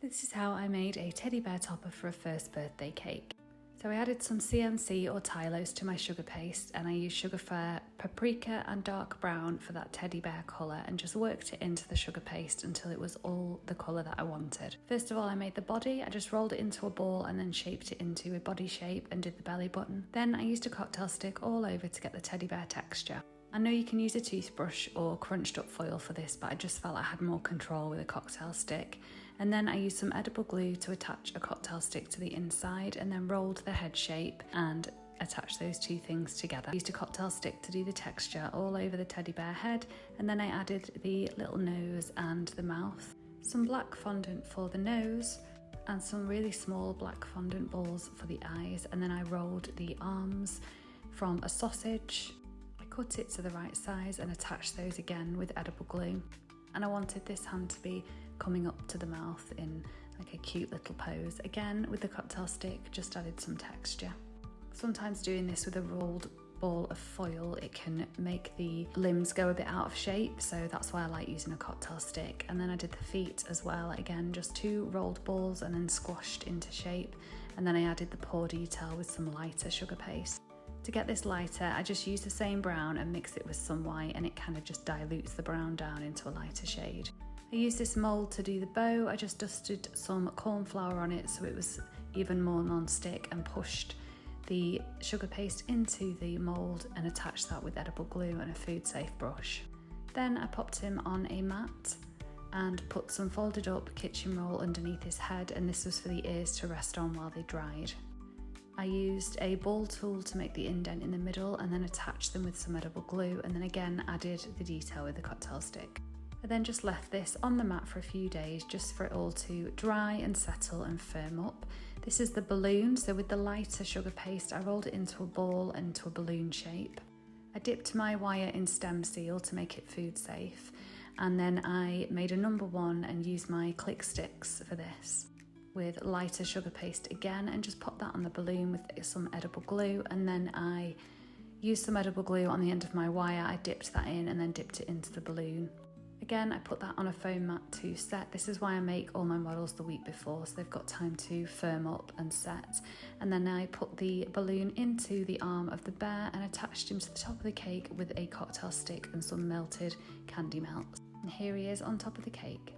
This is how I made a teddy bear topper for a first birthday cake. So I added some CMC or Tylose to my sugar paste, and I used Sugarfare paprika and dark brown for that teddy bear colour, and just worked it into the sugar paste until it was all the colour that I wanted. First of all, I made the body. I just rolled it into a ball and then shaped it into a body shape and did the belly button. Then I used a cocktail stick all over to get the teddy bear texture. I know you can use a toothbrush or crunched up foil for this, but I just felt I had more control with a cocktail stick. And then I used some edible glue to attach a cocktail stick to the inside, and then rolled the head shape and attached those two things together. I used a cocktail stick to do the texture all over the teddy bear head, and then I added the little nose and the mouth. Some black fondant for the nose, and some really small black fondant balls for the eyes, and then I rolled the arms from a sausage. Cut it to the right size and attach those again with edible glue. And I wanted this hand to be coming up to the mouth in like a cute little pose. Again, with the cocktail stick, just added some texture. Sometimes doing this with a rolled ball of foil, it can make the limbs go a bit out of shape, so that's why I like using a cocktail stick. And then I did the feet as well, again just two rolled balls and then squashed into shape. And then I added the paw detail with some lighter sugar paste. To get this lighter, I just use the same brown and mix it with some white, and it kind of just dilutes the brown down into a lighter shade. I used this mould to do the bow. I just dusted some corn flour on it so it was even more non-stick, and pushed the sugar paste into the mould and attached that with edible glue and a food safe brush. Then I popped him on a mat and put some folded up kitchen roll underneath his head, and this was for the ears to rest on while they dried. I used a ball tool to make the indent in the middle, and then attached them with some edible glue, and then again added the detail with the cocktail stick. I then just left this on the mat for a few days just for it all to dry and settle and firm up. This is the balloon, so with the lighter sugar paste I rolled it into a ball and into a balloon shape. I dipped my wire in stem seal to make it food safe, and then I made a number one and used my click sticks for this, with lighter sugar paste again, and just pop that on the balloon with some edible glue. And then I used some edible glue on the end of my wire. I dipped that in and then dipped it into the balloon. Again, I put that on a foam mat to set. This is why I make all my models the week before, so they've got time to firm up and set. And then I put the balloon into the arm of the bear and attached him to the top of the cake with a cocktail stick and some melted candy melt. And here he is on top of the cake.